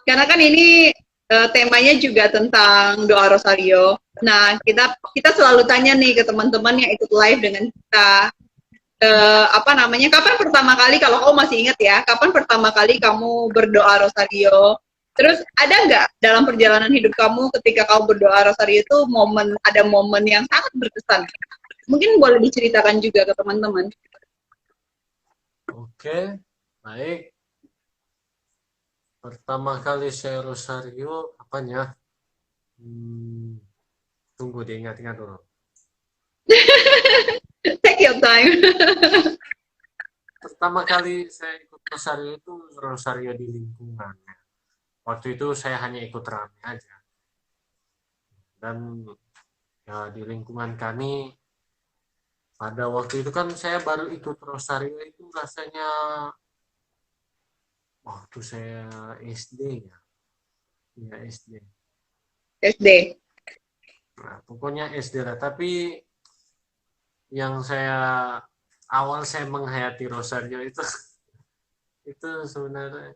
Karena kan ini temanya juga tentang doa rosario. Nah, kita selalu tanya nih ke teman-teman yang ikut live dengan kita, apa namanya? Kapan pertama kali, kalau kamu masih ingat ya, kapan pertama kali kamu berdoa rosario? Terus ada nggak dalam perjalanan hidup kamu ketika kamu berdoa rosario itu ada momen yang sangat berkesan? Mungkin boleh diceritakan juga ke teman-teman. Oke, baik. Pertama kali saya rosario, apanya? Hmm, tunggu diingat-ingat dulu. Take your time. Pertama kali saya ikut rosario itu rosario di lingkungan. Waktu itu saya hanya ikut rame aja. Dan ya di lingkungan kami pada waktu itu kan saya baru ikut rosario itu rasanya waktu saya SD ya. Ya SD. SD. Nah, pokoknya SD lah. Tapi yang awal saya menghayati rosario itu itu sebenarnya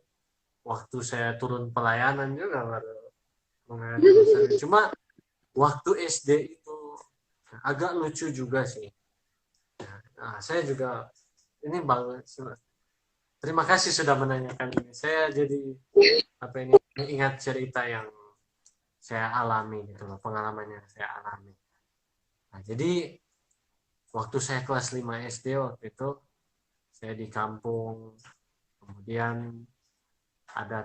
waktu saya turun pelayanan juga baru menghayati rosario. Cuma waktu SD itu agak lucu juga sih. Nah, saya juga ini bang, terima kasih sudah menanyakan ini. Saya jadi apa ini ingat cerita yang saya alami gitu loh, pengalaman yang saya alami. Nah, jadi waktu saya kelas 5 SD waktu itu saya di kampung, kemudian ada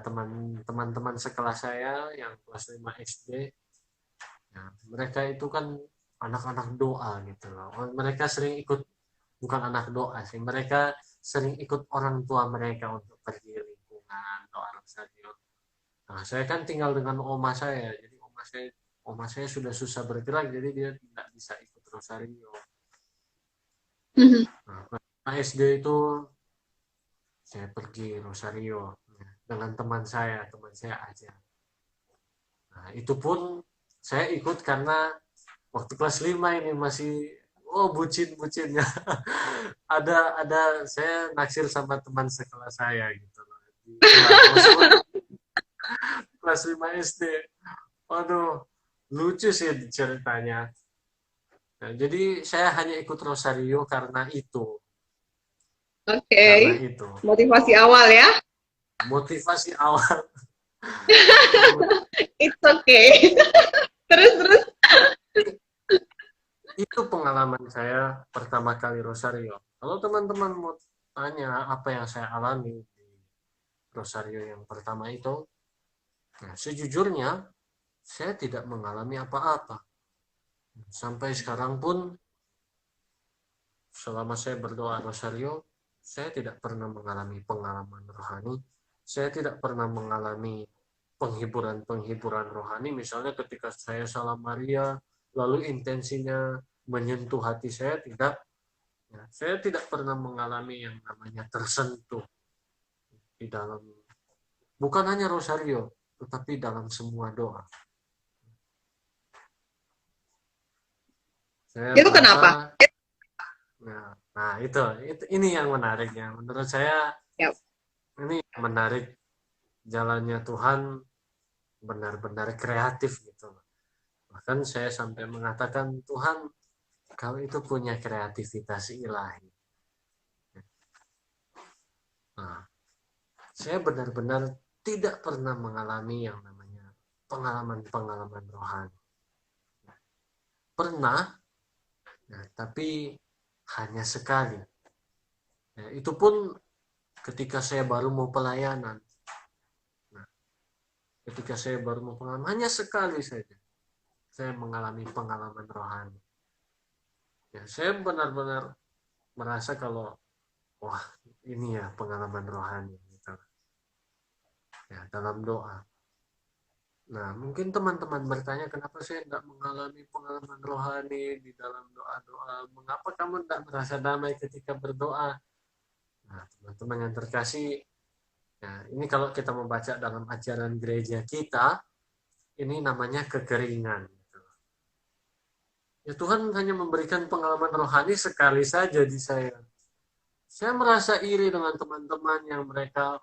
teman-teman sekelas saya yang kelas 5 SD. Nah, mereka itu kan anak-anak doa gitu loh. Mereka sering ikut, bukan anak doa sih, mereka sering ikut orang tua mereka untuk pergi lingkungan doa rosario. Nah, saya kan tinggal dengan oma saya, jadi oma saya sudah susah bergerak, jadi dia tidak bisa ikut rosario. Nah, SD itu saya pergi rosario ya, dengan teman saya aja. Nah, itu pun saya ikut karena waktu kelas 5 ini masih bucin-bucinnya. ada saya naksir sama teman sekelas saya gitu loh. Di kelas 5 SD. Waduh, lucu sih ceritanya. Nah, jadi saya hanya ikut rosario karena itu. Oke. Karena itu. Motivasi awal ya. Motivasi awal. Itu It's okay. Terus. itu pengalaman saya pertama kali rosario. Kalau teman-teman mau tanya apa yang saya alami di rosario yang pertama itu, nah, sejujurnya saya tidak mengalami apa-apa. Sampai sekarang pun selama saya berdoa rosario, saya tidak pernah mengalami pengalaman rohani. Saya tidak pernah mengalami penghiburan-penghiburan rohani. Misalnya ketika saya salam Maria, lalu intensinya menyentuh hati saya, tidak. Ya, saya tidak pernah mengalami yang namanya tersentuh di dalam, bukan hanya rosario, tetapi dalam semua doa. Saya Itu merasa, kenapa? nah itu ini yang menariknya. Menurut saya Ya. ini menarik jalannya Tuhan benar-benar kreatif gitu. Bahkan saya sampai mengatakan Tuhan kau itu punya kreativitas ilahi. Nah, saya benar-benar tidak pernah mengalami yang namanya pengalaman-pengalaman rohani. Pernah, nah, tapi hanya sekali. Nah, itu pun ketika saya baru mau pelayanan. Nah, ketika saya baru mau pelayanan, hanya sekali saja saya mengalami pengalaman rohani. Ya, saya benar-benar merasa kalau wah ini ya pengalaman rohani gitu. Ya, dalam doa. Nah, mungkin teman-teman bertanya kenapa saya tidak mengalami pengalaman rohani di dalam doa-doa. Mengapa kamu tidak merasa damai ketika berdoa? Nah, teman-teman yang terkasih, ya, ini kalau kita membaca dalam ajaran gereja kita, ini namanya kekeringan. Gitu. Ya Tuhan hanya memberikan pengalaman rohani sekali saja di saya. Saya merasa iri dengan teman-teman yang mereka,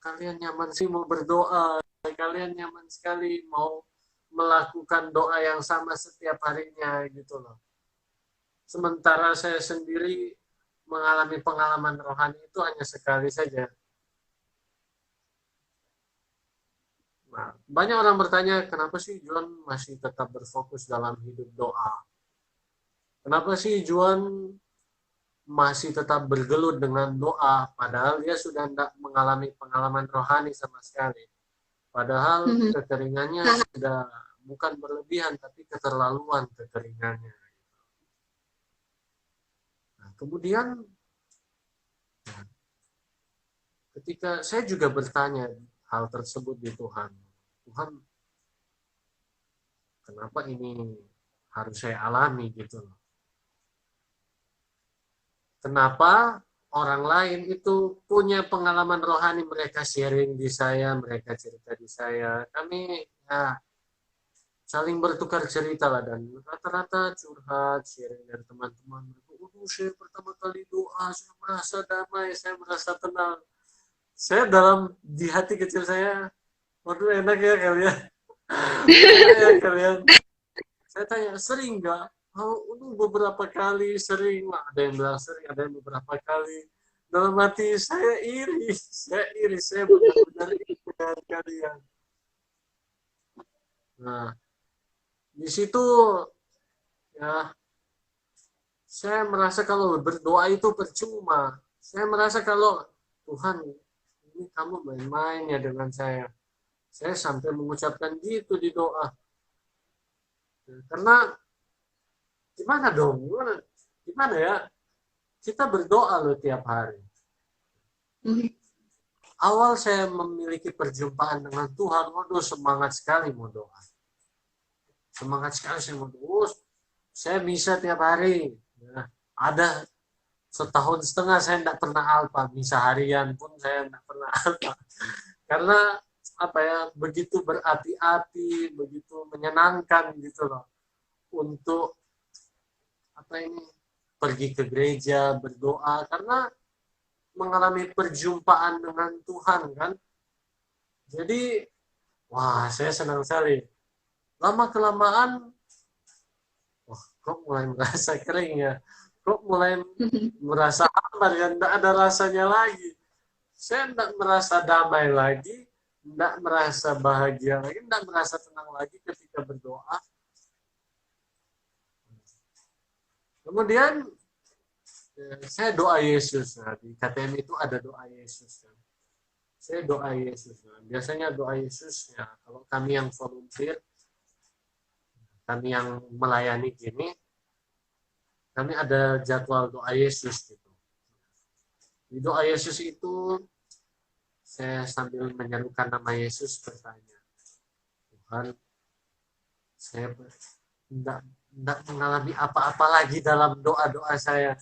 kalian nyaman sih mau berdoa. kalian nyaman sekali mau melakukan doa yang sama setiap harinya gitu loh. Sementara saya sendiri mengalami pengalaman rohani itu hanya sekali saja. Nah, banyak orang bertanya, kenapa sih Juan masih tetap berfokus dalam hidup doa? Kenapa sih Juan masih tetap bergelut dengan doa, padahal dia sudah tidak mengalami pengalaman rohani sama sekali. Padahal kekeringannya sudah bukan berlebihan, tapi keterlaluan kekeringannya. Nah, kemudian ketika saya juga bertanya hal tersebut di Tuhan, Tuhan, kenapa ini harus saya alami gitu loh? Kenapa orang lain itu punya pengalaman rohani, mereka sharing di saya, mereka cerita di saya. Kami ya saling bertukar cerita lah, dan rata-rata curhat, sharing dari teman-teman. Saya pertama kali doa, saya merasa damai, saya merasa tenang. Saya di hati kecil saya, waduh enak ya kalian. Enak ya kalian. Saya tanya, sering nggak? Beberapa kali, sering. Ada yang bilang sering, ada yang beberapa kali. Dalam hati saya iri, saya benar-benar iri dengan kalian. Nah, di situ ya saya merasa kalau berdoa itu percuma. Saya merasa kalau Tuhan, ini kamu main-main ya dengan saya. Saya sampai mengucapkan gitu di doa. Karena gimana dong? Gimana ya? Kita berdoa loh tiap hari. Awal saya memiliki perjumpaan dengan Tuhan, waduh semangat sekali mau doa. Semangat sekali saya mau doa. Saya bisa tiap hari. Nah, ada setahun setengah saya tidak pernah alpa. Bisa harian pun saya tidak pernah alpa. Karena apa ya, begitu berarti-arti, begitu menyenangkan gitu loh. Untuk pergi ke gereja, berdoa, karena mengalami perjumpaan dengan Tuhan kan. Jadi, wah saya senang sekali. Lama-kelamaan, wah kok mulai merasa kering ya. Kok mulai merasa hambar ya, tidak ada rasanya lagi. Saya tidak merasa damai lagi, tidak merasa bahagia lagi, tidak merasa tenang lagi ketika berdoa. Kemudian saya doa Yesus. Nah, di KTM itu ada doa Yesus. Saya doa Yesus. Nah, biasanya doa Yesus ya, kalau kami yang volunteer, kami yang melayani gini, kami ada jadwal doa Yesus gitu. Di doa Yesus itu saya sambil menyerukan nama Yesus bertanya, Tuhan, saya tidak mengalami apa-apa lagi dalam doa-doa saya.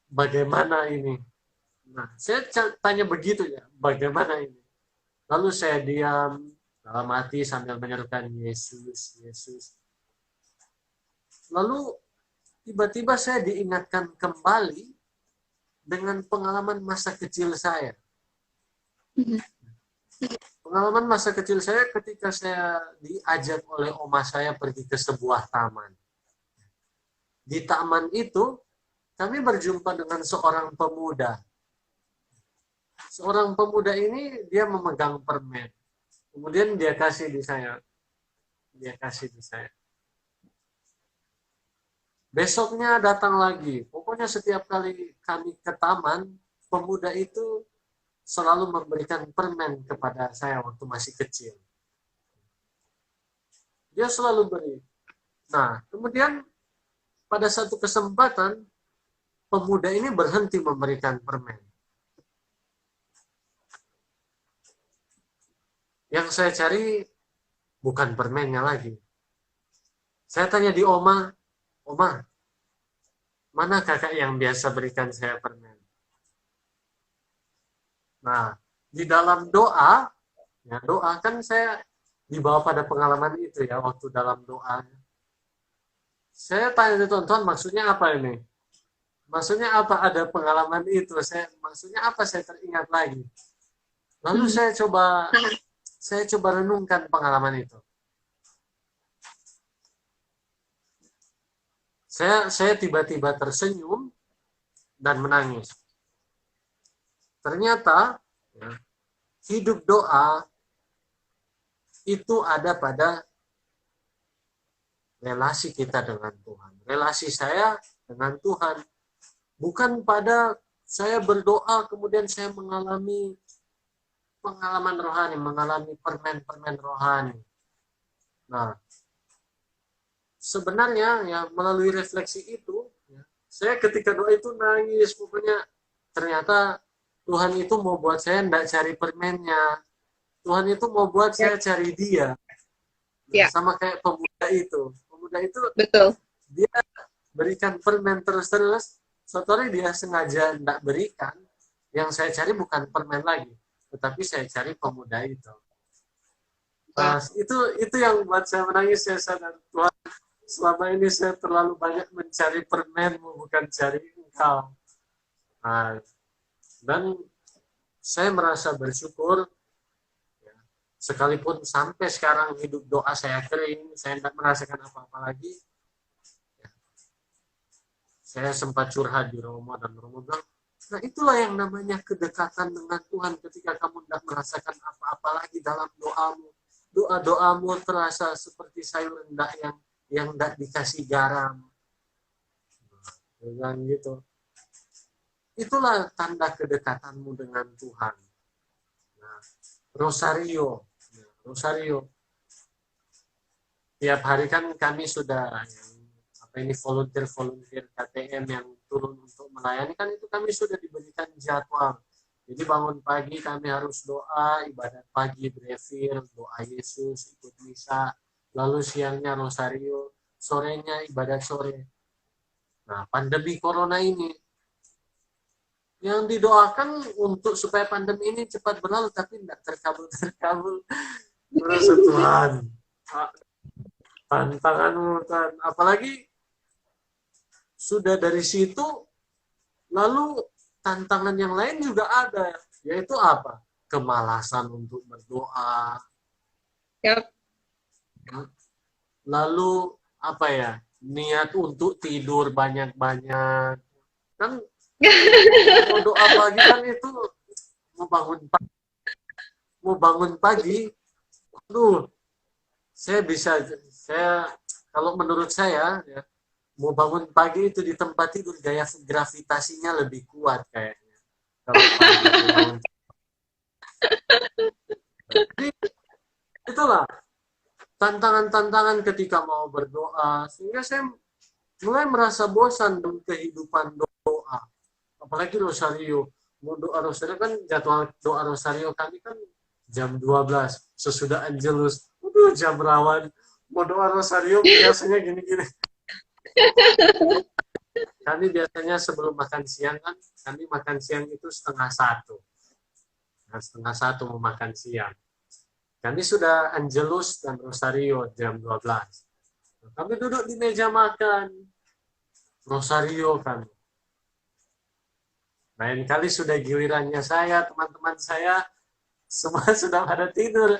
Bagaimana ini? Nah, saya tanya begitu ya, bagaimana ini? Lalu saya diam dalam hati sambil menyerukan Yesus, Yesus. Lalu tiba-tiba saya diingatkan kembali dengan pengalaman masa kecil saya. Pengalaman masa kecil saya ketika saya diajak oleh oma saya pergi ke sebuah taman. Di taman itu, kami berjumpa dengan seorang pemuda. Seorang pemuda ini, dia memegang permen. Kemudian dia kasih di saya. Besoknya datang lagi. Pokoknya setiap kali kami ke taman, pemuda itu selalu memberikan permen kepada saya waktu masih kecil. Dia selalu beri. Nah, kemudian pada satu kesempatan, pemuda ini berhenti memberikan permen. Yang saya cari bukan permennya lagi. Saya tanya di Oma, mana kakak yang biasa berikan saya permen? Nah, di dalam doa kan saya dibawa pada pengalaman itu ya, waktu dalam doa. Saya tanya di Tuhan, maksudnya apa ini? Maksudnya apa ada pengalaman itu? Maksudnya apa saya teringat lagi? Lalu saya coba Saya coba renungkan pengalaman itu. Saya tiba-tiba tersenyum dan menangis. Ternyata ya, hidup doa itu ada pada relasi kita dengan Tuhan. Relasi saya dengan Tuhan. Bukan pada saya berdoa kemudian saya mengalami pengalaman rohani, mengalami permen-permen rohani. Nah, sebenarnya ya melalui refleksi itu, ya, saya ketika doa itu nangis. Pokoknya ternyata Tuhan itu mau buat saya tidak cari permennya. Tuhan itu mau buat Ya, saya cari dia. Nah, ya, sama kayak pemuda itu. Pemuda itu betul. dia berikan permen terus-terus. Suatu hari dia sengaja tidak berikan. Yang saya cari bukan permen lagi, tetapi saya cari pemuda itu. Wah, Nah, itu yang buat saya menangis. Saya sadar, Tuhan, selama ini saya terlalu banyak mencari permenmu, bukan cari engkau. Nah, dan saya merasa bersyukur, ya, sekalipun sampai sekarang hidup doa saya kering, saya tidak merasakan apa-apa lagi. Ya, saya sempat curhat di Romo, dan Romo bilang, nah itulah yang namanya kedekatan dengan Tuhan ketika kamu tidak merasakan apa-apa lagi dalam doamu. Doa-doamu terasa seperti sayur rendah yang tidak dikasih garam. Dengan gitu. Itulah tanda kedekatanmu dengan Tuhan. Nah, Rosario. Rosario. Tiap hari kan kami sudah volunteer KTM yang turun untuk melayani, kan itu kami sudah diberikan jadwal. Jadi bangun pagi kami harus doa, ibadat pagi, brevir, doa Yesus, ikut misa, lalu siangnya rosario, sorenya ibadat sore. Nah, pandemi corona ini yang didoakan untuk supaya pandemi ini cepat berlalu, tapi tidak terkabul. Merasa Tuhan, tantanganmu Tuhan. Apalagi sudah dari situ, lalu tantangan yang lain juga ada, yaitu apa? Kemalasan untuk berdoa. ya. Lalu apa ya? Niat untuk tidur banyak-banyak. Kan mau doa pagi kan itu mau bangun pagi. Aduh, saya kalau menurut saya ya, mau bangun pagi itu di tempat tidur gaya gravitasinya lebih kuat kayaknya. Kalau pagi mau bangun. Jadi itulah tantangan-tantangan ketika mau berdoa, sehingga saya mulai merasa bosan dengan kehidupan doa. Apalagi rosario. Mau doa rosario kan jadwal doa rosario kami kan jam 12 sesudah Angelus. Jam rawan. Mau doa rosario biasanya gini-gini. Kami biasanya sebelum makan siang kan, kami makan siang itu 12:30. Nah, 12:30 mau makan siang. Kami sudah Angelus dan Rosario jam 12. Kami duduk di meja makan. Rosario kami. Lain kali sudah gilirannya saya, teman-teman saya, semua sudah pada tidur.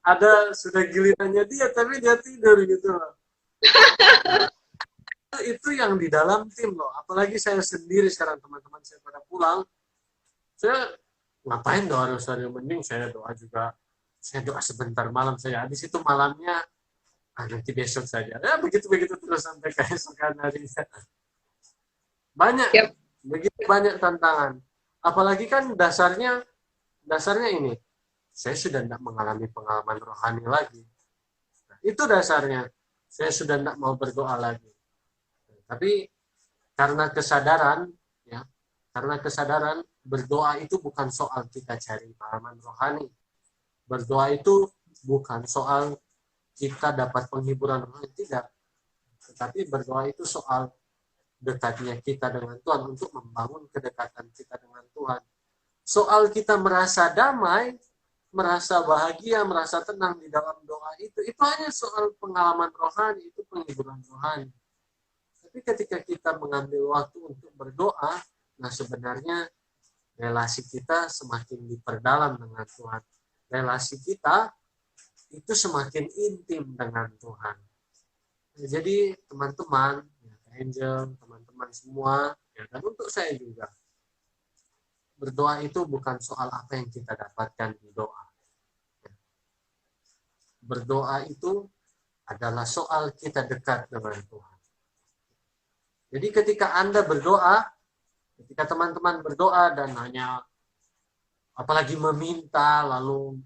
Ada sudah gilirannya dia, tapi dia tidur gitu loh. Itu yang di dalam tim loh. Apalagi saya sendiri sekarang, teman-teman saya pada pulang. Saya ngapain doa rosario, mending saya doa juga. Saya doa sebentar malam saya. Habis itu malamnya, nanti besok saja. Ya begitu-begitu terus sampai keesokan harinya. Banyak, Yap. begitu banyak tantangan. Apalagi kan dasarnya ini. Saya sudah tidak mengalami pengalaman rohani lagi. Nah, itu dasarnya. Saya sudah tidak mau berdoa lagi. Tapi karena kesadaran, ya, karena kesadaran berdoa itu bukan soal kita cari pengalaman rohani. Berdoa itu bukan soal kita dapat penghiburan rohani, tidak. Tetapi berdoa itu soal dekatnya kita dengan Tuhan, untuk membangun kedekatan kita dengan Tuhan. Soal kita merasa damai, merasa bahagia, merasa tenang di dalam doa itu hanya soal pengalaman rohani, itu penghiburan rohani. Tapi ketika kita mengambil waktu untuk berdoa, nah sebenarnya relasi kita semakin diperdalam dengan Tuhan. relasi kita itu semakin intim dengan Tuhan. Jadi teman-teman, ya, Angel, teman-teman semua, ya, dan untuk saya juga, berdoa itu bukan soal apa yang kita dapatkan di doa. Berdoa itu adalah soal kita dekat dengan Tuhan. Jadi ketika Anda berdoa, ketika teman-teman berdoa dan hanya apalagi meminta, lalu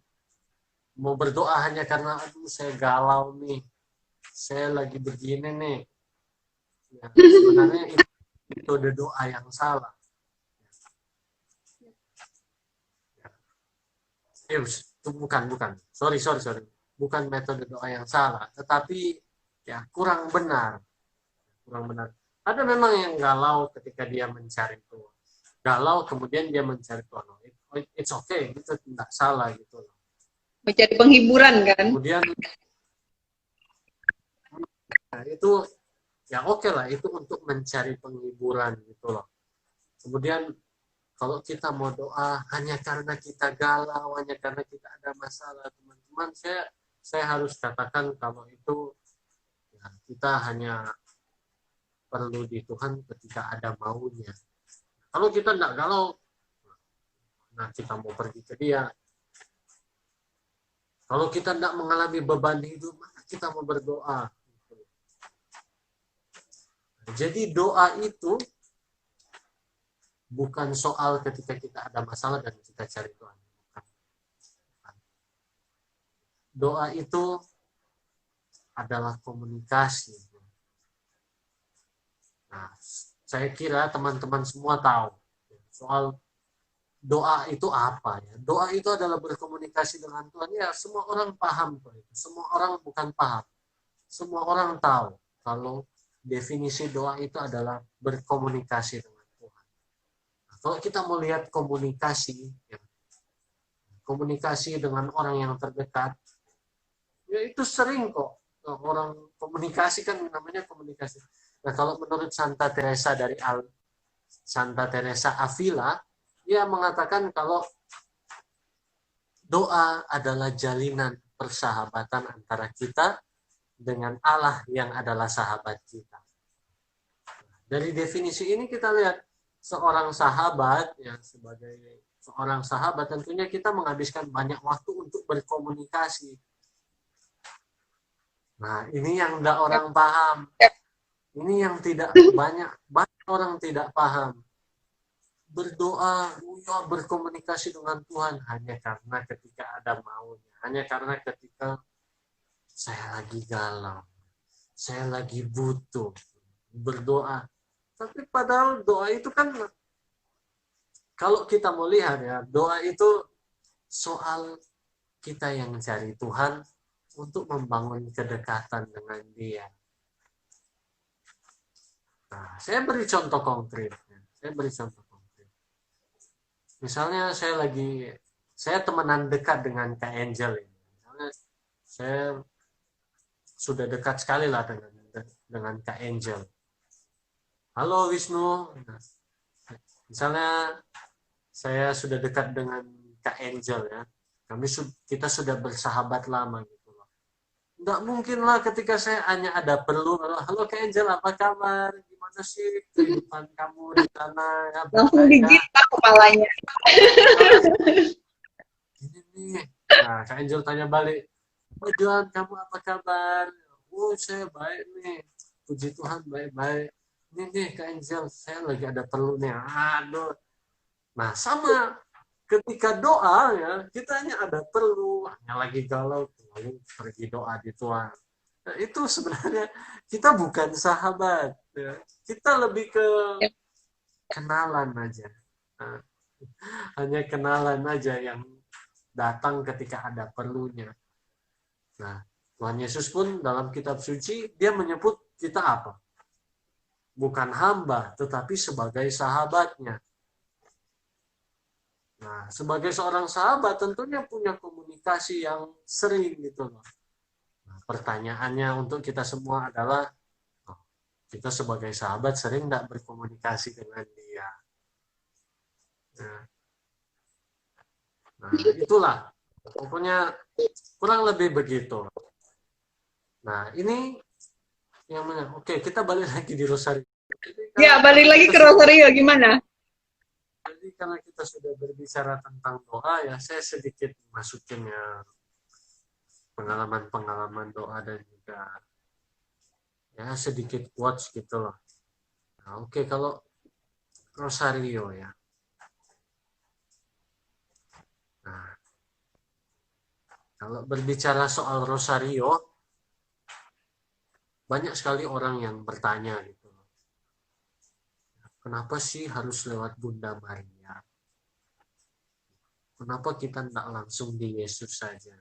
mau berdoa hanya karena aduh saya galau nih, saya lagi begini nih, ya, sebenarnya itu ada doa yang salah. Itu bukan, sorry, bukan metode doa yang salah, tetapi ya kurang benar. Ada memang yang galau ketika dia mencari Tuhan, galau kemudian dia mencari Tuhan, it's okay, itu tidak salah gitu loh. Mencari penghiburan kan? Kemudian nah, itu ya oke lah, itu untuk mencari penghiburan gitu loh. Kemudian kalau kita mau doa hanya karena kita galau, hanya karena kita ada masalah, teman-teman, saya harus katakan kalau itu ya, kita hanya perlu di Tuhan ketika ada maunya. Kalau kita tidak galau, nah kita mau pergi ke dia. Kalau kita tidak mengalami beban hidup, maka kita mau berdoa. Jadi doa itu bukan soal ketika kita ada masalah dan kita cari Tuhan. Doa itu adalah komunikasi. Nah, saya kira teman-teman semua tahu soal doa itu apa ya. Doa itu adalah berkomunikasi dengan Tuhan. Ya, semua orang paham kok itu. Semua orang bukan paham. Semua orang tahu kalau definisi doa itu adalah berkomunikasi dengan Tuhan. Nah, kalau kita mau lihat komunikasi, ya, komunikasi dengan orang yang terdekat, ya itu sering kok orang komunikasi, kan namanya komunikasi. Nah, kalau menurut Santa Teresa Avila, dia mengatakan kalau doa adalah jalinan persahabatan antara kita dengan Allah yang adalah sahabat kita. Dari definisi ini kita lihat seorang sahabat, ya, sebagai seorang sahabat tentunya kita menghabiskan banyak waktu untuk berkomunikasi. Nah, ini yang tidak orang paham. Ini yang tidak banyak orang tidak paham. Berdoa, berkomunikasi dengan Tuhan hanya karena ketika ada maunya, hanya karena ketika saya lagi galau, saya lagi butuh berdoa. Tapi padahal doa itu kan, kalau kita mau lihat ya, doa itu soal kita yang mencari Tuhan untuk membangun kedekatan dengan Dia. Nah, saya beri contoh konkret. Misalnya saya temenan dekat dengan Kak Angel ini. Misalnya saya sudah dekat sekali lah dengan Kak Angel. Halo Wisnu. Misalnya saya sudah dekat dengan Kak Angel ya. Kita sudah bersahabat lama gitu loh. Nggak mungkin lah ketika saya hanya ada perlu, halo Kak Angel, apa kabar? Gimana sih kehidupan kamu di sana? Ya, langsung digitak kepalanya. Ini nih. Nah, Kak Angel tanya balik, oh Johan, kamu apa kabar? Oh, saya baik nih. Puji Tuhan, baik-baik. Ini nih Kak Angel, saya lagi ada perlu nih. Aduh. Nah, sama ketika doa ya, kita hanya ada perlu, hanya lagi galau, lalu pergi doa di Tuhan. Nah, itu sebenarnya kita bukan sahabat. Ya. Kita lebih ke kenalan aja. Nah, hanya kenalan aja yang datang ketika ada perlunya. Nah, Tuhan Yesus pun dalam kitab suci, dia menyebut kita apa? Bukan hamba, tetapi sebagai sahabatnya. Nah, sebagai seorang sahabat tentunya punya komunikasi yang sering gitu loh. Nah, pertanyaannya untuk kita semua adalah, kita sebagai sahabat sering tidak berkomunikasi dengan dia? Nah, itulah Pokoknya kurang lebih begitu. Nah, ini yang mana? Oke, kita balik lagi di Rosario. Ya, balik lagi ke Rosario, gimana? Jadi karena kita sudah berbicara tentang doa, ya saya sedikit masukin ya pengalaman-pengalaman doa dan juga ya sedikit quotes gitu loh. Nah, oke, kalau Rosario ya. Nah, kalau berbicara soal Rosario, banyak sekali orang yang bertanya gitu. Kenapa sih harus lewat Bunda Maria? Kenapa kita tidak langsung di Yesus saja?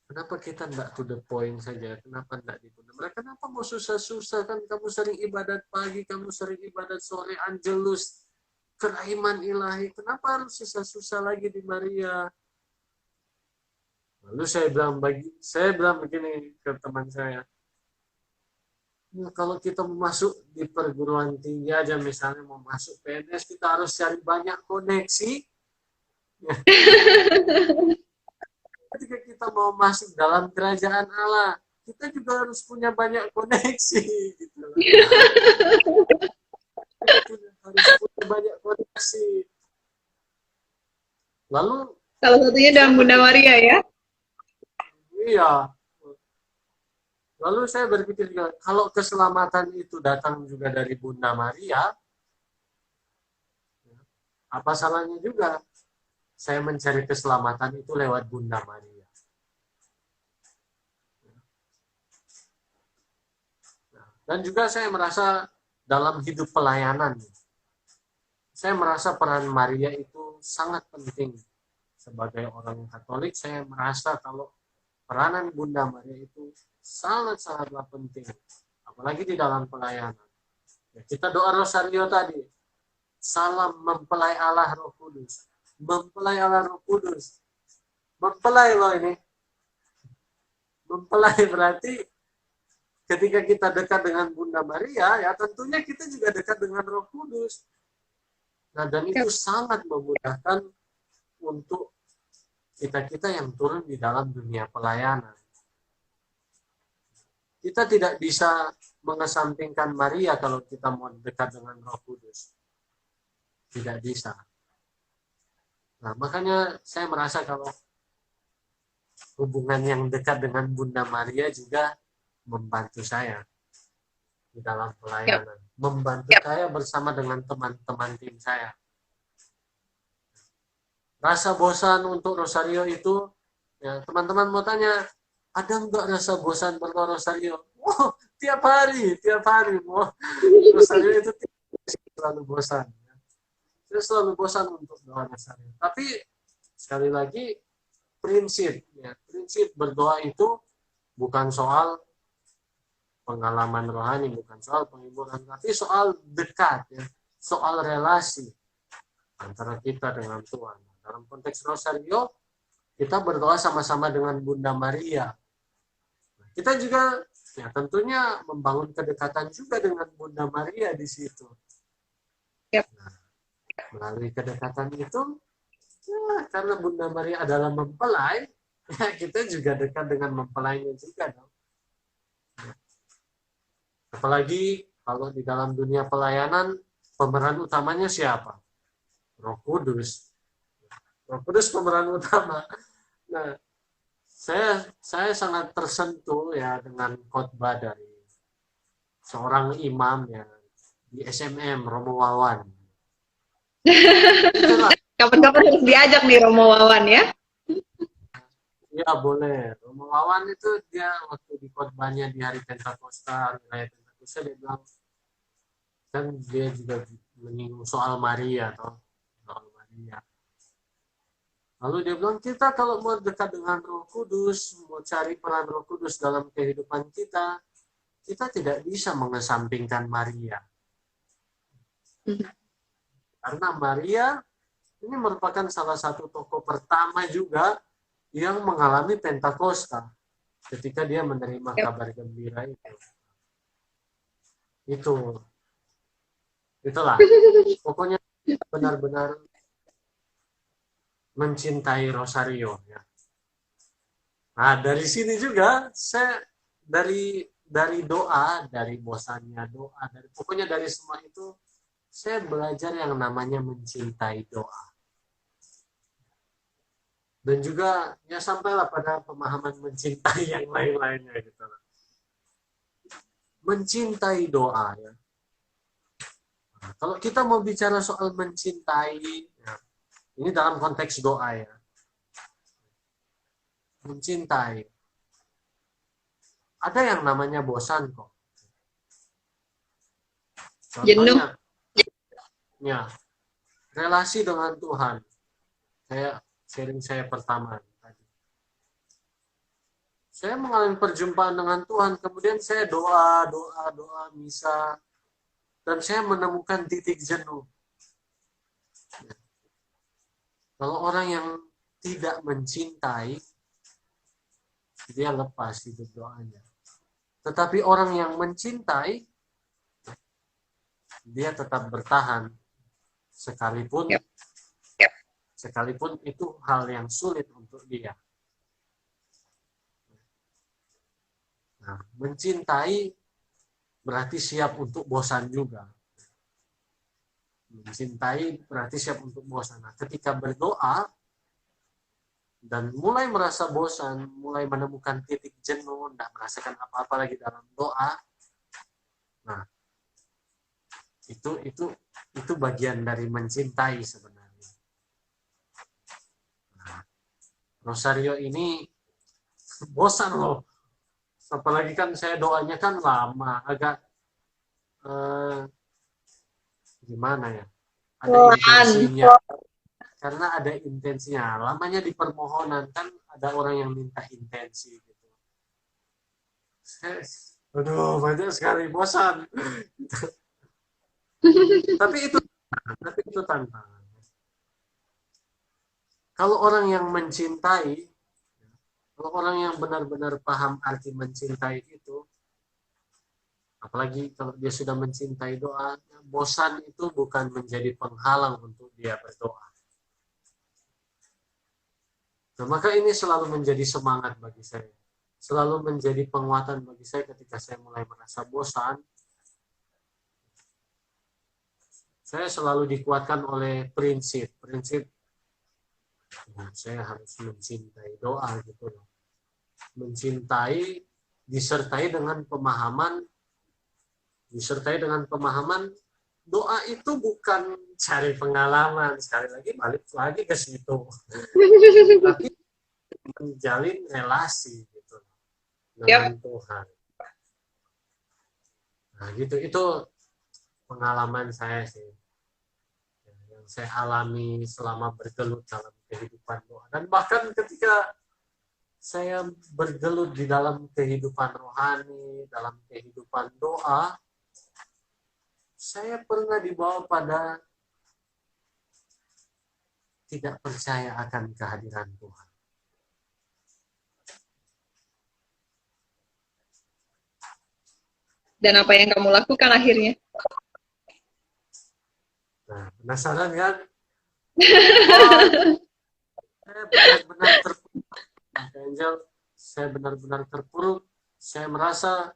Kenapa kita tidak to the point saja? Kenapa tidak di Bunda Maria? Kenapa mau susah-susah? Kan kamu sering ibadat pagi, kamu sering ibadat sore, Angelus, keraiman ilahi. Kenapa harus susah-susah lagi di Maria? Lalu saya bilang begini ke teman saya. Ya, kalau kita mau masuk di perguruan tinggi aja, misalnya mau masuk PNS, kita harus cari banyak koneksi. Ya. Ketika kita mau masuk dalam kerajaan Allah, kita juga harus punya banyak koneksi. Gitu. Kita harus punya banyak koneksi. Lalu, Salah satunya dengan Bunda Maria ya. iya. Lalu saya berpikir juga, kalau keselamatan itu datang juga dari Bunda Maria, apa salahnya juga saya mencari keselamatan itu lewat Bunda Maria. Dan juga saya merasa dalam hidup pelayanan, saya merasa peran Maria itu sangat penting. Sebagai orang Katolik, saya merasa kalau peranan Bunda Maria itu sangat-sangatlah penting. Apalagi di dalam pelayanan. Ya, kita doa Rosario tadi. Salam mempelai Allah Roh Kudus. Mempelai Allah Roh Kudus. Mempelai loh ini. Mempelai berarti ketika kita dekat dengan Bunda Maria, ya tentunya kita juga dekat dengan Roh Kudus. Nah, dan itu sangat memudahkan untuk kita-kita yang turun di dalam dunia pelayanan. Kita tidak bisa mengesampingkan Maria kalau kita mau dekat dengan Roh Kudus. Tidak bisa. Nah, makanya saya merasa kalau hubungan yang dekat dengan Bunda Maria juga membantu saya di dalam pelayanan. Membantu saya bersama dengan teman-teman tim saya. Rasa bosan untuk Rosario itu, ya teman-teman mau tanya, ada nggak rasa bosan berdoa Rosario? Oh, tiap hari. Oh, Rosario itu selalu bosan. Saya selalu bosan untuk doa Rosario. Tapi sekali lagi prinsip berdoa itu bukan soal pengalaman rohani, bukan soal penghiburan, tapi soal dekat, ya, soal relasi antara kita dengan Tuhan. Dalam konteks Rosario, kita berdoa sama-sama dengan Bunda Maria. Kita juga ya tentunya membangun kedekatan juga dengan Bunda Maria di situ. Nah, melalui kedekatan itu, ya, karena Bunda Maria adalah mempelai, ya kita juga dekat dengan mempelainya juga dong. Apalagi kalau di dalam dunia pelayanan, pemeran utamanya siapa? Roh Kudus. Roh Kudus pemeran utama. Nah, saya sangat tersentuh ya dengan khotbah dari seorang imam ya di SMM Romo Wawan. Kapan-kapan harus diajak nih Romo Wawan ya. Ya boleh. Romo Wawan itu dia waktu di khotbahnya di hari Pentakosta, hari Pentakosta dia bilang kan dia juga menyinggung soal Maria toh. Soal Maria. Lalu dia bilang, kita kalau mau dekat dengan Roh Kudus, mau cari peran Roh Kudus dalam kehidupan kita tidak bisa mengesampingkan Maria. Karena Maria ini merupakan salah satu tokoh pertama juga yang mengalami Pentakosta ketika dia menerima kabar gembira itu. Itulah. Pokoknya benar-benar mencintai Rosario. Ya. Nah, dari sini juga saya dari doa, dari bosannya doa, pokoknya dari semua itu saya belajar yang namanya mencintai doa. Dan juga ya sampailah pada pemahaman mencintai yang lain-lainnya gitu. Mencintai doa ya. Nah, kalau kita mau bicara soal mencintai, ya, ini dalam konteks doa ya. Mencintai. Ada yang namanya bosan kok. Jenuh. Contohnya, ya, relasi dengan Tuhan. Sharing saya pertama tadi. Saya mengalami perjumpaan dengan Tuhan, kemudian saya doa misa, dan saya menemukan titik jenuh. Kalau orang yang tidak mencintai, dia lepas hidup doanya. Tetapi orang yang mencintai, dia tetap bertahan, sekalipun itu hal yang sulit untuk dia. Nah, mencintai berarti siap untuk bosan juga. Mencintai berarti siap untuk bosan. Nah, ketika berdoa dan mulai merasa bosan, mulai menemukan titik jenuh, tidak merasakan apa-apa lagi dalam doa, nah itu bagian dari mencintai sebenarnya. Nah, Rosario ini bosan loh. Apalagi kan saya doanya kan lama, agak gimana ya? Ada intensinya. Karena ada intensinya. Lamanya di permohonan kan ada orang yang minta intensi gitu. Aduh, banyak sekali bosan. tapi itu tantangan. Kalau orang yang mencintai, kalau orang yang benar-benar paham arti mencintai itu, apalagi kalau dia sudah mencintai doa, bosan itu bukan menjadi penghalang untuk dia berdoa. Nah, maka ini selalu menjadi semangat bagi saya. Selalu menjadi penguatan bagi saya ketika saya mulai merasa bosan. Saya selalu dikuatkan oleh prinsip saya harus mencintai doa gitu loh. Mencintai disertai dengan pemahaman doa itu bukan cari pengalaman, sekali lagi balik lagi ke situ. Tapi menjalin relasi gitu dengan Tuhan. Nah, gitu itu pengalaman saya sih. Yang saya alami selama bergelut dalam kehidupan doa. Dan bahkan ketika saya bergelut di dalam kehidupan rohani, dalam kehidupan doa, saya pernah dibawa pada tidak percaya akan kehadiran Tuhan. Dan apa yang kamu lakukan akhirnya? Nah, penasaran kan? Oh, saya benar-benar terpuruk. Angel, saya benar-benar terpuruk. Saya merasa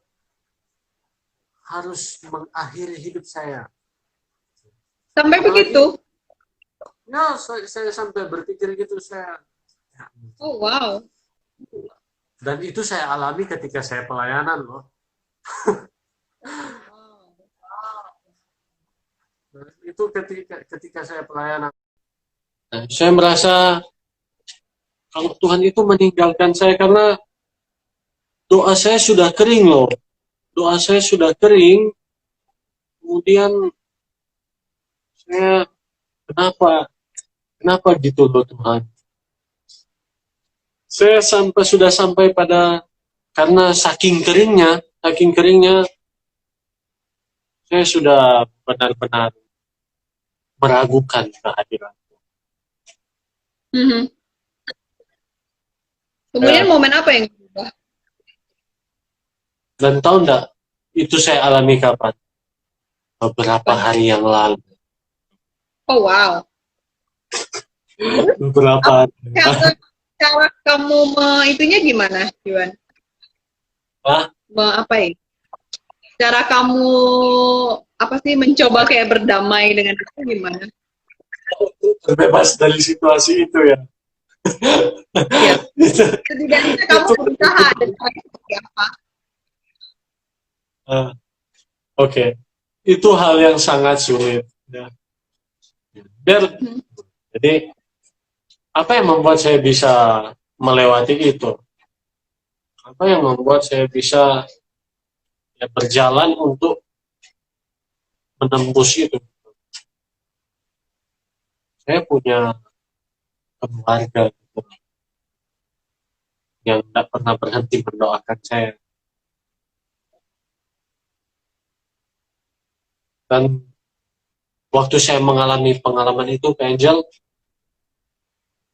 harus mengakhiri hidup saya. Sampai begitu? Ya, saya sampai berpikir gitu saya. Oh wow. Dan itu saya alami ketika saya pelayanan loh. Itu ketika saya pelayanan. Nah, saya merasa kalau Tuhan itu meninggalkan saya karena doa saya sudah kering loh. Doa saya sudah kering. Kemudian saya kenapa gitu loh Tuhan. Saya sudah sampai pada karena saking keringnya saya sudah benar-benar meragukan kehadiran. Kemudian momen apa yang berubah? Dan tahu enggak, itu saya alami kapan? Beberapa hari yang lalu. Oh wow. beberapa. Cara, cara kamu itunya gimana, Iwan? Ah, Apa ya? Cara kamu apa sih mencoba kayak berdamai dengan itu gimana? terbebas dari situasi itu ya. Ya, itu, setidaknya kamu itu, berusaha dan caranya seperti apa? ah, oke. Itu hal yang sangat sulit. Ya. Hmm. Jadi apa yang membuat saya bisa melewati itu? Apa yang membuat saya bisa ya, berjalan untuk menembus itu? Saya punya keluarga gitu, yang tidak pernah berhenti mendoakan saya. Dan waktu saya mengalami pengalaman itu, Kak Angel,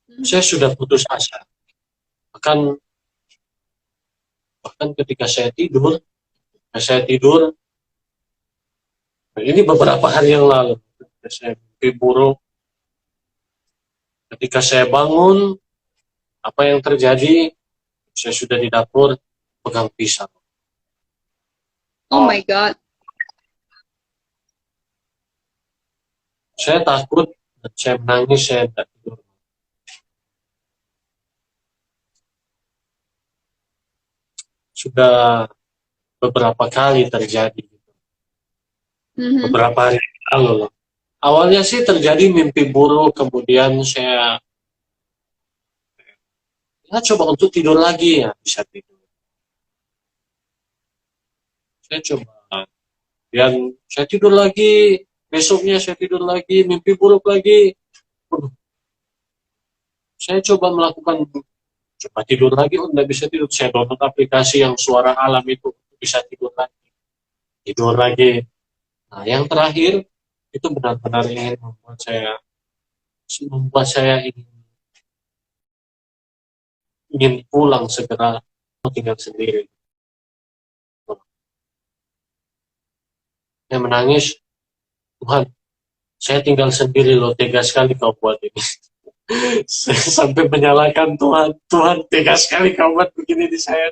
Hmm. saya sudah putus asa. Bahkan bahkan ketika saya tidur, ini beberapa hari yang lalu, ketika saya mimpi buruk, ketika saya bangun, apa yang terjadi? Saya sudah di dapur, pegang pisau. Oh my God. Saya takut, dan saya menangis, saya tidak tidur. Sudah beberapa kali terjadi. Mhm. Beberapa hari lalu loh. Awalnya sih terjadi mimpi buruk, kemudian saya ya, coba untuk tidur lagi, ya bisa tidur. Saya coba, dan saya tidur lagi, besoknya saya tidur lagi, mimpi buruk lagi. Waduh, saya coba melakukan, coba tidur lagi, oh nggak bisa tidur. Saya download aplikasi yang suara alam itu, bisa tidur lagi. Tidur lagi. Nah, yang terakhir, itu benar-benar ingin membuat saya ingin pulang segera, tinggal sendiri. Saya menangis, Tuhan, saya tinggal sendiri loh, tega sekali kau buat ini. Saya sampai menyalahkan Tuhan, Tuhan tega sekali kau buat begini di saya.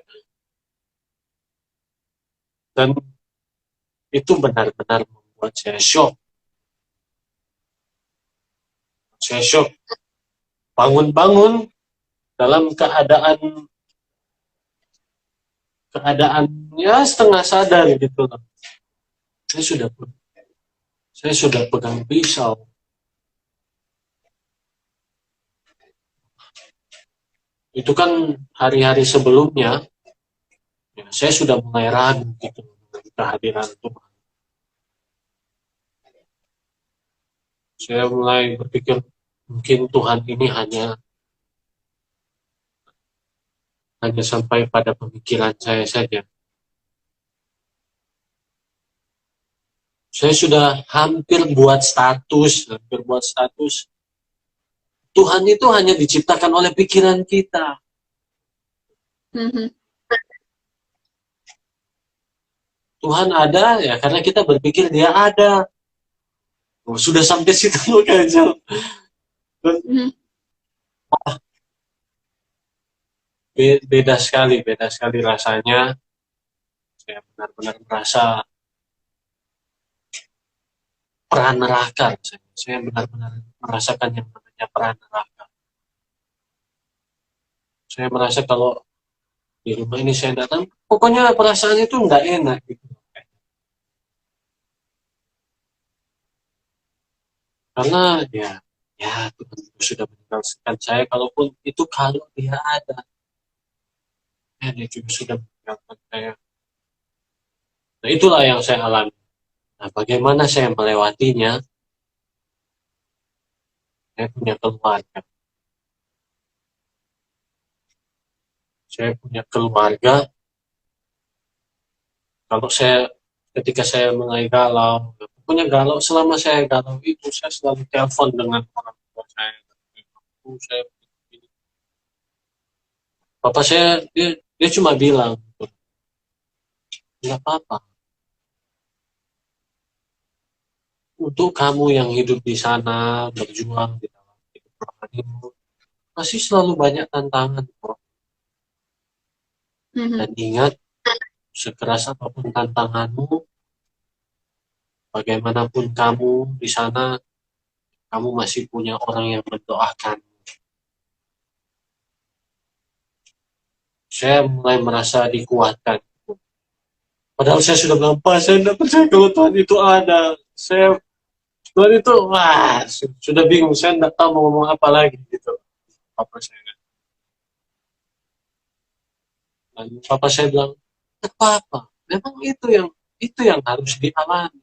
Dan itu benar-benar membuat saya shock. Saya shock. Bangun-bangun dalam keadaan ya setengah sadar gitu loh. Saya sudah saya sudah pegang pisau. Itu kan hari-hari sebelumnya, ya, saya sudah mulai ragu gitu dengan kehadiran Tuhan. Saya mulai berpikir mungkin Tuhan ini hanya sampai pada pemikiran saya saja. Saya sudah hampir buat status. Tuhan itu hanya diciptakan oleh pikiran kita. Mhm. Tuhan ada ya karena kita berpikir dia ada. Oh, sudah sampai situ aja. Mhm. Beda sekali rasanya. Saya benar-benar merasa peran neraka. Saya benar-benar merasakan yang namanya peran neraka. Saya merasa kalau di rumah ini saya datang, pokoknya perasaan itu nggak enak gitu. Karena ya Tuhan sudah meninggalkan saya, kalaupun itu kalau dia ada, ya dia juga sudah meninggalkan saya. Nah itulah yang saya alami. Nah bagaimana saya melewatinya? Saya punya keluarga. Saya punya keluarga. Kalau ketika saya mulai galau, pokoknya galau, selama saya galau itu saya selalu telepon dengan orang tua saya. Saya Bapak saya dia cuma bilang, nggak apa-apa. Untuk kamu yang hidup di sana, berjuang di dalam kehidupan menjalanimu masih selalu banyak tantangan kok. Dan ingat, sekeras apapun tantanganmu, bagaimanapun kamu di sana, kamu masih punya orang yang mendoakan. Saya mulai merasa dikuatkan. Padahal saya sudah bilang, Pak, saya tidak percaya kalau Tuhan itu ada. Tuhan itu, wah, sudah bingung. Saya tidak tahu mau ngomong apa lagi gitu. Papa saya. Dan papa saya bilang, apa-apa. Memang itu yang harus dialami.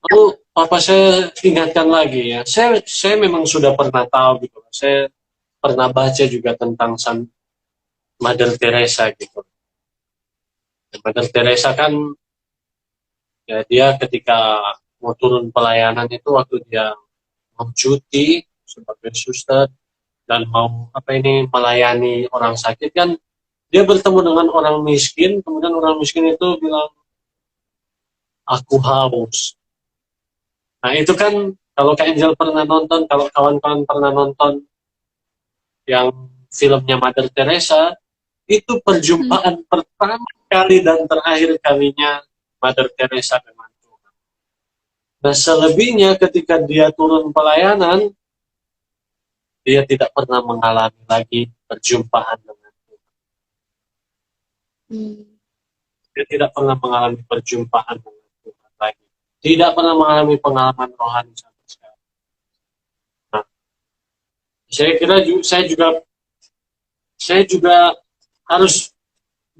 Lalu papa saya ingatkan lagi ya. Saya memang sudah pernah tahu gitu. Saya pernah baca juga tentang Mother Teresa gitu. Mother Teresa kan ya, dia ketika mau turun pelayanan itu waktu dia mau cuti sebagai suster dan mau melayani orang sakit kan, dia bertemu dengan orang miskin, kemudian orang miskin itu bilang, aku haus. Nah itu kan kalau Kak Angel pernah nonton, kalau kawan-kawan pernah nonton yang filmnya Mother Teresa, itu perjumpaan pertama kali dan terakhir kalinya Mother Teresa dengan Tuhan. Nah selebihnya ketika dia turun pelayanan, dia tidak pernah mengalami lagi perjumpaan dengan Tuhan. Dia tidak pernah mengalami perjumpaan dengan Tuhan lagi. Tidak pernah mengalami pengalaman rohani sama sekali. Nah, saya kira saya juga harus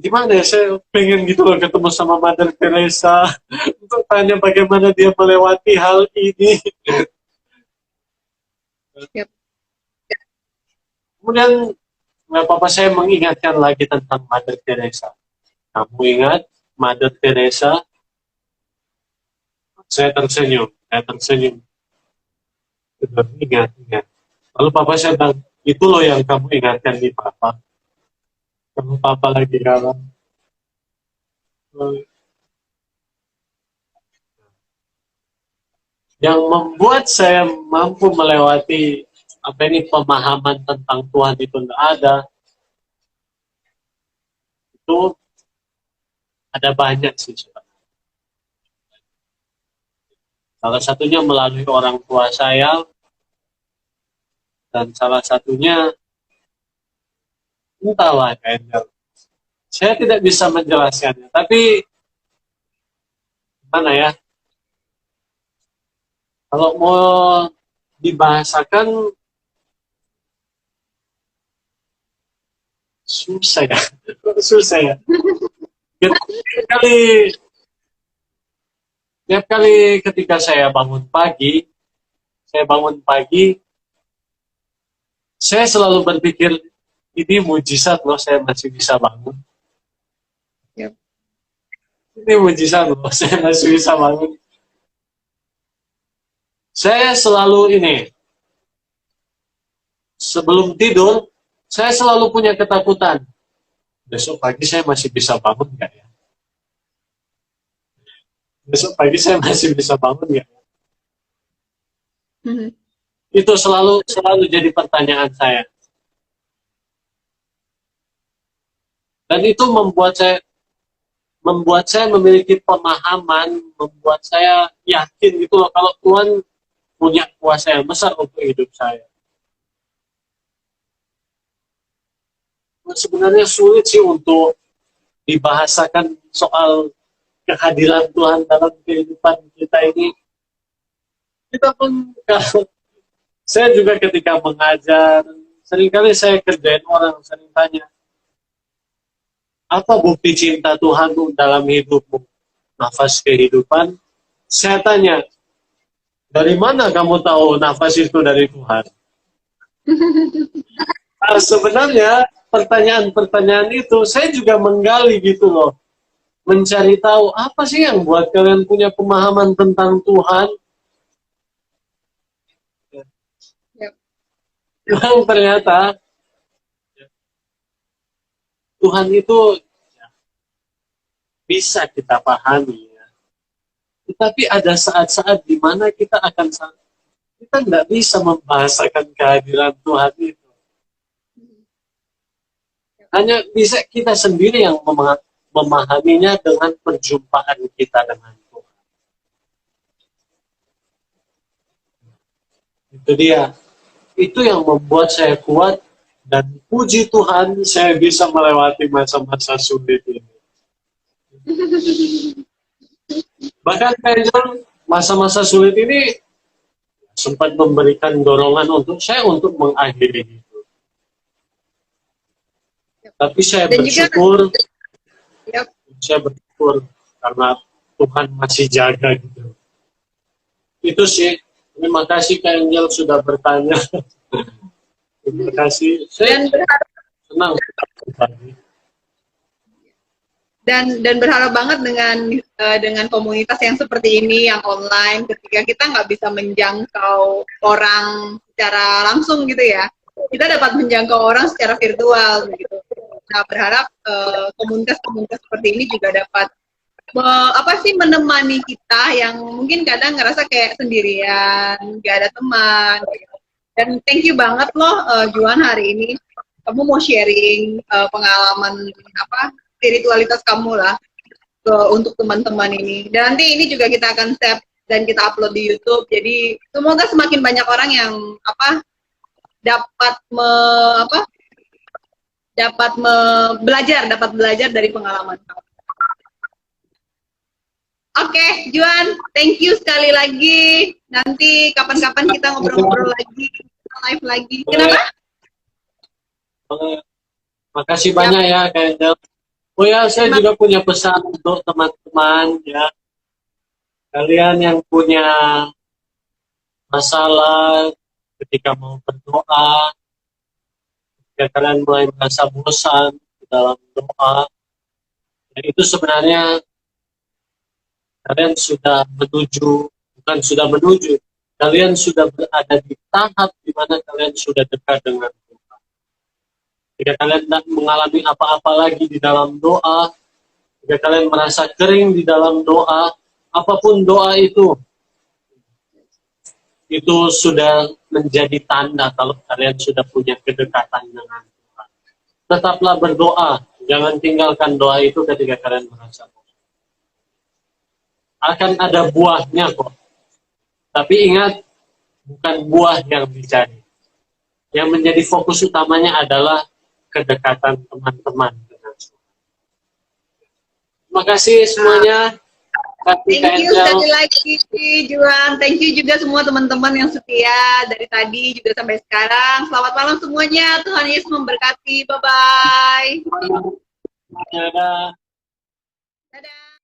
gimana ya, saya pengen gitu loh ketemu sama Mother Teresa untuk tanya bagaimana dia melewati hal ini. Yep. Kemudian papa saya mengingatkan lagi tentang Mother Teresa. Kamu ingat Mother Teresa? Saya tersenyum. Ingat. Lalu papa saya bilang, itu loh yang kamu ingatkan di papa. Kamu papa lagi kalah. Yang membuat saya mampu melewati pemahaman tentang Tuhan itu tidak ada, itu ada banyak sih sebenarnya. Salah satunya melalui orang tua saya, dan salah satunya entahlah kayaknya. Saya tidak bisa menjelaskannya, tapi mana ya? Kalau mau dibahasakan susah ya. Tiap kali ketika saya bangun pagi, saya selalu berpikir, ini mujizat loh saya masih bisa bangun. Yep. Ini mujizat loh saya masih bisa bangun. Saya selalu sebelum tidur, saya selalu punya ketakutan. Besok pagi saya masih bisa bangun nggak ya? Besok pagi saya masih bisa bangun nggak ya? Itu selalu jadi pertanyaan saya. Dan itu membuat saya memiliki pemahaman, membuat saya yakin gitu loh kalau Tuhan punya kuasa yang besar untuk hidup saya. Sebenarnya sulit sih untuk dibahasakan soal kehadiran Tuhan dalam kehidupan kita ini. Kita pun, saya juga ketika mengajar, seringkali saya kerjain orang, sering tanya, apa bukti cinta Tuhan dalam hidupmu? Nafas kehidupan. Saya tanya, dari mana kamu tahu nafas itu dari Tuhan? Nah, sebenarnya pertanyaan-pertanyaan itu saya juga menggali gitu loh. Mencari tahu apa sih yang buat kalian punya pemahaman tentang Tuhan. Yang ternyata Tuhan itu bisa kita pahami ya. Tetapi ada saat-saat di mana kita kita nggak bisa membahasakan kehadiran Tuhan itu. Hanya bisa kita sendiri yang memahaminya dengan perjumpaan kita dengan Tuhan. Itu dia. Itu yang membuat saya kuat dan puji Tuhan saya bisa melewati masa-masa sulit ini. Bahkan Angel, masa-masa sulit ini sempat memberikan dorongan untuk saya untuk mengakhiri hidup. Tapi saya bersyukur, saya bersyukur karena Tuhan masih jaga gitu. Itu sih. Terima kasih Kak Angel sudah bertanya. Terima kasih. Saya senang. Dan berharap banget dengan komunitas yang seperti ini, yang online, ketika kita nggak bisa menjangkau orang secara langsung gitu ya, kita dapat menjangkau orang secara virtual gitu. Nah, berharap komunitas-komunitas seperti ini juga dapat menemani kita yang mungkin kadang ngerasa kayak sendirian, nggak ada teman. Gitu. Dan thank you banget loh Juan, hari ini kamu mau sharing pengalaman spiritualitas kamu lah untuk teman-teman ini. Dan nanti ini juga kita akan save dan kita upload di YouTube. Jadi semoga semakin banyak orang yang dapat belajar dari pengalaman kamu. Oke, Juan, thank you sekali lagi. Nanti kapan-kapan kita ngobrol-ngobrol lagi, live lagi. Kenapa? Makasih banyak ya, Kak Angel. Oh ya, saya juga punya pesan untuk teman-teman ya. Kalian yang punya masalah ketika mau berdoa, ketika kalian mulai merasa bosan di dalam doa, dan itu sebenarnya kalian sudah menuju, kalian sudah berada di tahap di mana kalian sudah dekat dengan Tuhan. Jika kalian tidak mengalami apa-apa lagi di dalam doa, jika kalian merasa kering di dalam doa, apapun doa itu sudah menjadi tanda kalau kalian sudah punya kedekatan dengan Tuhan. Tetaplah berdoa, jangan tinggalkan doa itu ketika kalian merasa bosan. Akan ada buahnya kok. Tapi ingat, bukan buah yang dicari. Yang menjadi fokus utamanya adalah kedekatan teman-teman dengan Tuhan. Terima kasih semuanya. Thank you sekali lagi, Juan. Thank you juga semua teman-teman yang setia dari tadi juga sampai sekarang. Selamat malam semuanya. Tuhan Yesus memberkati. Bye-bye.